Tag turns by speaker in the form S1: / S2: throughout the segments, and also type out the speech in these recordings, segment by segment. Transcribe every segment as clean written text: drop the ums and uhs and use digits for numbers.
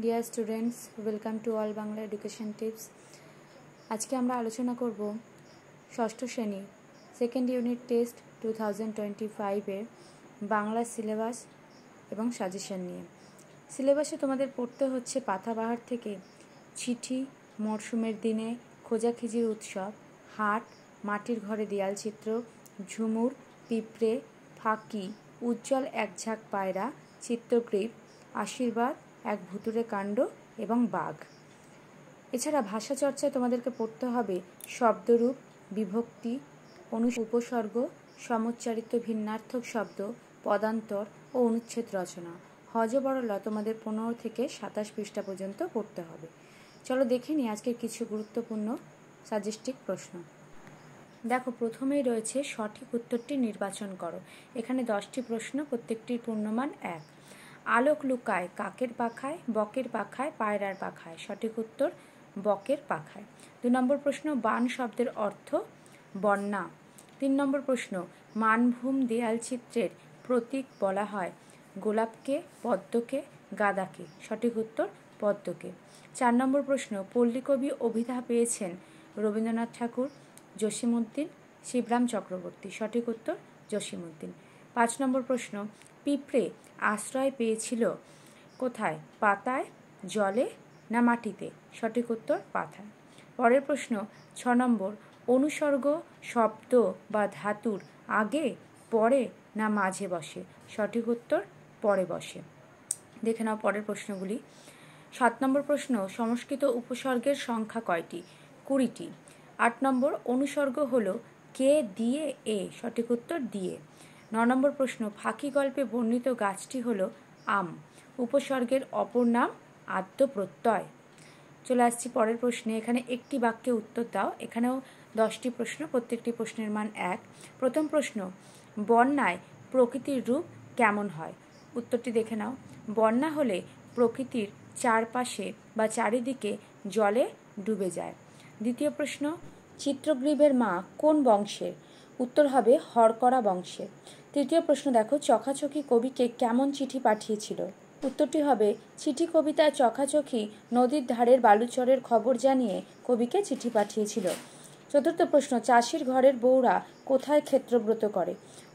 S1: Deer students, welcome to all Bangla education tips. আজকে আমরা আলোচনা করব ষষ্ঠ শ্রেণী সেকেন্ড ইউনিট টেস্ট 2025-এর বাংলা সিলেবাস এবং সাজেশন নিয়ে। সিলেবাসে তোমাদের পড়তে হচ্ছে পাতাবাহার থেকে চিঠি, মরশুমের দিনে, খোঁজাখিজির উৎসব, হাট, মাটির ঘরে দেয়াল চিত্র, ঝুমুর, পিঁপড়ে, ফাঁকি, উজ্জ্বল এক ঝাঁক পায়রা, চিত্রগ্রীব, আশীর্বাদ, এক ভুতুড়ে কাণ্ড এবং বাঘ। এছাড়া ভাষা চর্চায় তোমাদেরকে পড়তে হবে শব্দরূপ, বিভক্তি, উপসর্গ, সমুচ্চারিত ভিন্নার্থক শব্দ, পদান্তর ও অনুচ্ছেদ রচনা। হজবরলা তোমাদের 15 থেকে 27 পৃষ্ঠা পর্যন্ত পড়তে হবে। চলো দেখে নিই আজকের কিছু গুরুত্বপূর্ণ সাজেস্টিভ প্রশ্ন। দেখো, প্রথমেই রয়েছে সঠিক উত্তরটি নির্বাচন করো। এখানে 10টি প্রশ্ন, প্রত্যেকটির পূর্ণমান 1। আলোক লুকায় কাকের পাখায়, বকের পাখায়, পায়রার পাখায়। সঠিক উত্তর বকের পাখায়। 2 নম্বর প্রশ্ন, বান শব্দের অর্থ বন্যা। 3 নম্বর প্রশ্ন, মানভূম দেয়াল চিত্রের প্রতীক বলা হয় গোলাপকে, পদ্মকে, গাঁদাকে। সঠিক উত্তর পদ্মকে। 4 নম্বর প্রশ্ন, পল্লীকবি অভিধা পেয়েছেন রবীন্দ্রনাথ ঠাকুর, জসীমউদ্দিন, শিবরাম চক্রবর্তী। সঠিক উত্তর জসীমউদ্দিন। 5 নম্বর প্রশ্ন, পিঁপড়ে আশ্রয় পেয়েছিল কোথায়? পাতায়, জলে না মাটিতে? সঠিক উত্তর পাতায়। পরের প্রশ্ন 6 নম্বর, অনুসর্গ শব্দ বা ধাতুর আগে, পরে না মাঝে বসে? সঠিক উত্তর পরে বসে। দেখে নাও পরের প্রশ্নগুলি। 7 নম্বর প্রশ্ন, সংস্কৃত উপসর্গের সংখ্যা কয়টি? 20টি। 8 নম্বর, অনুসর্গ হলো কে দিয়ে এ। সঠিক উত্তর দিয়ে। 9 নম্বর প্রশ্ন, ফাঁকি গল্পে বর্ণিত গাছটি হলো আম। উপসর্গের অপর নাম আদ্য প্রত্যয়। চলে আসছি পরের প্রশ্নে। এখানে একটি বাক্যে উত্তর দাও। এখানেও 10টি প্রশ্ন, প্রত্যেকটি প্রশ্নের মান 1। প্রথম প্রশ্ন, বন্যায় প্রকৃতির রূপ কেমন হয়? উত্তরটি দেখে নাও। বন্যা হলে প্রকৃতির চারপাশে বা চারিদিকে জলে ডুবে যায়। দ্বিতীয় প্রশ্ন, চিত্রগ্রীবের মা কোন বংশের? উত্তর হবে হরকরা বংশের। তৃতীয় প্রশ্ন দেখো, চখাচখি কবিকে কেমন চিঠি পাঠিয়েছিল? উত্তরটি হবে চিঠি কবিতায় চখাচখি নদীর ধারের বালুচরের খবর জানিয়ে কবিকে চিঠি পাঠিয়েছিল। চতুর্থ প্রশ্ন, চাষির ঘরের বউরা কোথায় ক্ষেত্রব্রত করে?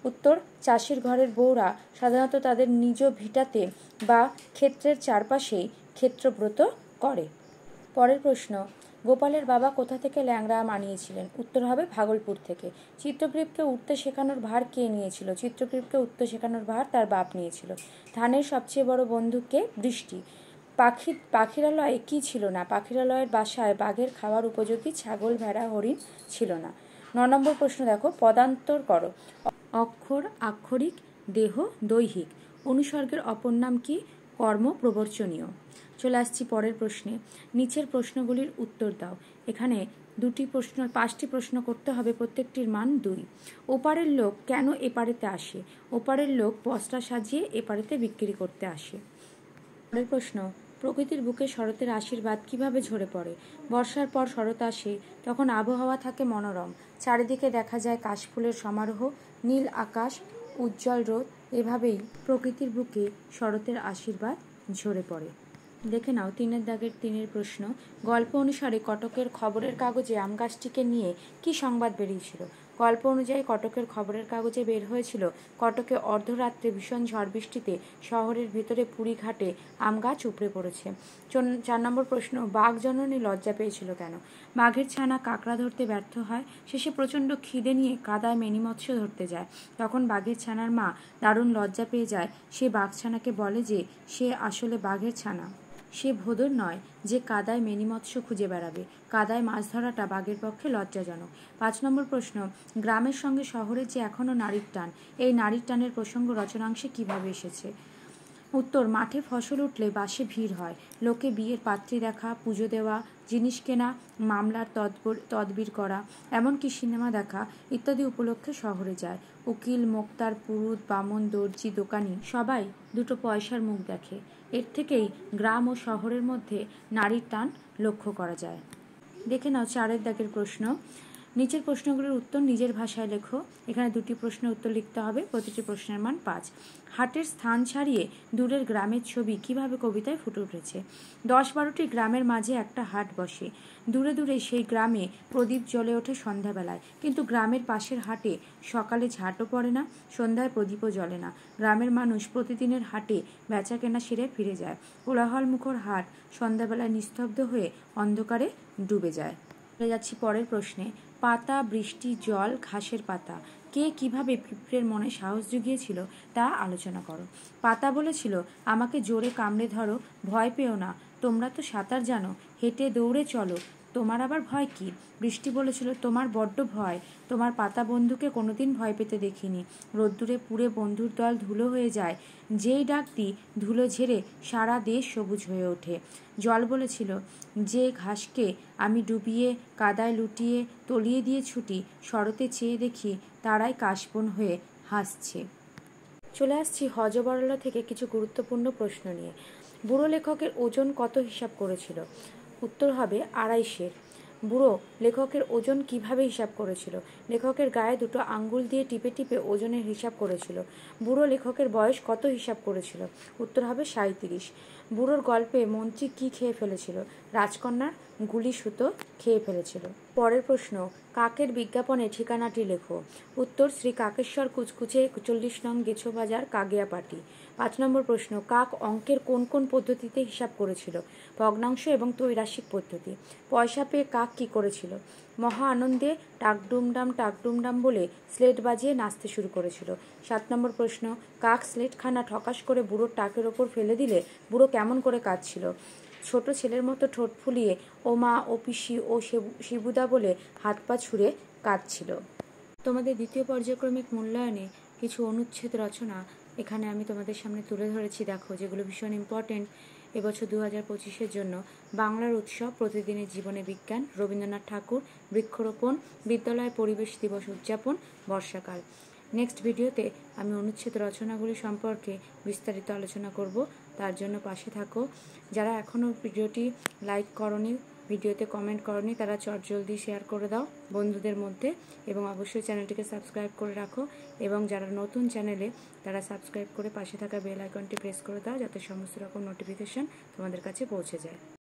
S1: উত্তর, চাষির ঘরের বউরা সাধারণত তাদের নিজ ভিটাতে বা ক্ষেত্রের চারপাশেই ক্ষেত্রব্রত করে। পরের প্রশ্ন, গোপালের বাবা কোথা থেকে ল্যাংড়া আম আনিয়েছিলেন? উত্তর হবে ভাগলপুর থেকে। চিত্রগ্রীবকে উঠতে শেখানোর ভার কে নিয়েছিল? চিত্রগ্রীবকে উঠতে শেখানোর ভার তার বাপ নিয়েছিল। ধানের সবচেয়ে বড় বন্ধু কে? বৃষ্টি। পাখিরালয়ে কি ছিল না? পাখিরালয়ের বাসায় বাঘের খাওয়ার উপযোগী ছাগল, ভেড়া, হরিণ ছিল না। 9 নম্বর প্রশ্ন দেখো, পদান্তর করো। অক্ষর, আক্ষরিক, দেহ, দৈহিক। অনুসর্গের অপর নাম কি? কর্ম প্রবর্চনীয়। চলে আসছি পরের প্রশ্নে। নিচের প্রশ্নগুলির উত্তর দাও। এখানে 5টি প্রশ্ন করতে হবে, প্রত্যেকটির মান 2। ওপারের লোক কেন এপারেতে আসে? ওপারের লোক বস্তা সাজিয়ে এপারেতে বিক্রি করতে আসে। পরের প্রশ্ন, প্রকৃতির বুকে শরতের আশীর্বাদ কিভাবে ঝরে পড়ে? বর্ষার পর শরৎ আসে, তখন আবহাওয়া থাকে মনোরম, চারিদিকে দেখা যায় কাশফুলের সমারোহ, নীল আকাশ, উজ্জ্বল রোদ। এভাবেই প্রকৃতির বুকে শরতের আশীর্বাদ ঝরে পড়ে। দেখে নাও 3-এর দাগের 3-এর প্রশ্ন, গল্প অনুসারে কটকের খবরের কাগজে আম গাছটিকে নিয়ে কি সংবাদ বেরিয়েছিল? গল্প অনুযায়ী কটকের খবরের কাগজে বের হয়েছিল কটকে অর্ধরাত্রে ভীষণ ঝড় বৃষ্টিতে শহরের ভেতরে পুরীঘাটে আম গাছ উপড়ে পড়েছে। 4 নম্বর প্রশ্ন, বাঘ জননী লজ্জা পেয়েছিল কেন? বাঘের ছানা কাঁকড়া ধরতে ব্যর্থ হয়, শেষে প্রচণ্ড খিদে নিয়ে কাদায় মেনি মৎস্য ধরতে যায়। তখন বাঘের ছানার মা দারুণ লজ্জা পেয়ে যায়। সে বাঘ ছানাকে বলে যে সে আসলে বাঘের ছানা, সে ভোদর নয় যে কাদায় মেনি মৎস্য খুঁজে বেড়াবে। কাদায় মাছ ধরাটা বাঘের পক্ষে লজ্জাজনক। 5 নম্বর প্রশ্ন, গ্রামের সঙ্গে শহরের যে এখনও নারীর টান, এই নারীর টানের প্রসঙ্গ রচনাংশে কিভাবে এসেছে? উত্তর, মাঠে ফসল উঠলে বাসে ভিড় হয়, লোকে বিয়ের পাত্রী দেখা, পুজো দেওয়া, জিনিস কেনা, মামলার তদবির করা, এমনকি সিনেমা দেখা ইত্যাদি উপলক্ষে শহরে যায়। উকিল, মোক্তার, পুরুত, বামন, দর্জি, দোকানি সবাই দুটো পয়সার মুখ দেখে। এর থেকেই গ্রাম ও শহরের মধ্যে নারীর টান লক্ষ্য করা যায়। দেখে নাও 4-এর দাগের প্রশ্ন, নিচের প্রশ্নগুলোর উত্তর নিজের ভাষায় লেখো। এখানে দুটি প্রশ্নের উত্তর লিখতে হবে, প্রতিটি প্রশ্নের মান 5। হাটের স্থান ছাড়িয়ে দূরের গ্রামের ছবি কিভাবে কবিতায় ফুটে উঠেছে? 10-12টি গ্রামের মাঝে একটা হাট বসে। দূরে দূরে সেই গ্রামে প্রদীপ জ্বলে ওঠে সন্ধ্যাবেলায়, কিন্তু গ্রামের পাশের হাটে সকালে ঝাঁটও পড়ে না, সন্ধ্যায় প্রদীপও জ্বলে না। গ্রামের মানুষ প্রতিদিনের হাটে বেচা কেনা সেরে ফিরে যায়। কোলাহল মুখর হাট সন্ধ্যাবেলায় নিস্তব্ধ হয়ে অন্ধকারে ডুবে যায়। চলে যাচ্ছি পরের প্রশ্নে। পাতা, বৃষ্টি, জল, ঘাসের পাতা, কে কিভাবে পিঁপড়ের মনে সাহস জুগিয়েছিল তা আলোচনা করো। পাতা বলেছিল, আমাকে জোরে কামড়ে ধরো, ভয় পেও না, তোমরা তো সাঁতার জানো, হেঁটে দৌড়ে চলো, তোমার আবার ভয় কি? বৃষ্টি বলেছিল, তোমার বড্ড ভয়, তোমার পাতা বন্ধুকে কোনোদিন ভয় পেতে দেখিনি, রোদ্দুরে পুড়ে বন্ধুর দল ধুলো হয়ে যায়, যেই ডাক দিই ধুলো ঝেড়ে সারা দেশ সবুজ হয়ে ওঠে। জল বলেছিল, যে ঘাসকে আমি ডুবিয়ে কাদায় লুটিয়ে তলিয়ে দিয়ে ছুটি, শরতে চেয়ে দেখি তারাই কাশবন হয়ে হাসছে। চলে আসছি হজবরলা থেকে কিছু গুরুত্বপূর্ণ প্রশ্ন নিয়ে। বুড়ো লেখকের ওজন কত হিসাব করেছিল? উত্তর হবে 250। বুড়ো লেখকের ওজন কিভাবে হিসাব করেছিল? লেখকের গায়ে দুটো আঙ্গুল দিয়ে টিপে টিপে ওজনের হিসাব করেছিল। বুড়ো লেখকের বয়স কত হিসাব করেছিল? উত্তর হবে 37। বুড়োর গল্পে মন্ত্রী কি খেয়ে ফেলেছিল? রাজকন্যার গুলি সুতো খেয়ে ফেলেছিল। পরের প্রশ্ন, কাকের বিজ্ঞাপনে ঠিকানাটি লেখো। উত্তর, শ্রী কাকেশ্বর কুচকুচে 41 নং গেছো বাজার, কাগিয়াপাটি। 5 নম্বর প্রশ্ন, কাক অঙ্কের কোন কোন পদ্ধতিতে হিসাব করেছিল? ভগ্নাংশ এবং ত্রৈরাশিক পদ্ধতি। পয়সা পেয়ে কাক কি করেছিল? মহা আনন্দে টাকডুমডাম বলে স্লেট বাজিয়ে নাচতে শুরু করেছিল। 7 নম্বর প্রশ্ন, কাক স্লেটখানা ঠকাস করে বুড়োর টাকের ওপর ফেলে দিলে বুড়ো কেমন করে কাঁদছিল? ছোট ছেলের মতো ঠোঁট ফুলিয়ে ও মা, ও পিসি, ও শিবুদা বলে হাত পা ছুঁড়ে কাঁদছিল। তোমাদের দ্বিতীয় পর্যায়ক্রমিক মূল্যায়নে কিছু অনুচ্ছেদ রচনা এখানে আমি তোমাদের সামনে তুলে ধরেছি, দেখো, যেগুলো ভীষণ ইম্পর্টেন্ট এবছর 2025-এর জন্য। বাংলার উৎসব, প্রতিদিনের জীবনে বিজ্ঞান, রবীন্দ্রনাথ ঠাকুর, বৃক্ষরোপণ, বিদ্যালয় পরিবেশ দিবস উদযাপন, বর্ষাকাল। নেক্সট ভিডিওতে আমি অনুচ্ছেদ রচনাগুলি সম্পর্কে বিস্তারিত আলোচনা করব, তার জন্য পাশে থাকো। যারা এখনও ভিডিওটি লাইক করনি, ভিডিওতে কমেন্ট করনি, তারা চটজলদি শেয়ার করে দাও বন্ধুদের মধ্যে, এবং অবশ্যই চ্যানেলটিকে সাবস্ক্রাইব করে রাখো। এবং যারা নতুন চ্যানেলে, তারা সাবস্ক্রাইব করে পাশে থাকা বেল আইকনটি প্রেস করে দাও, যাতে সমস্ত রকম নোটিফিকেশন তোমাদের কাছে পৌঁছে যায়।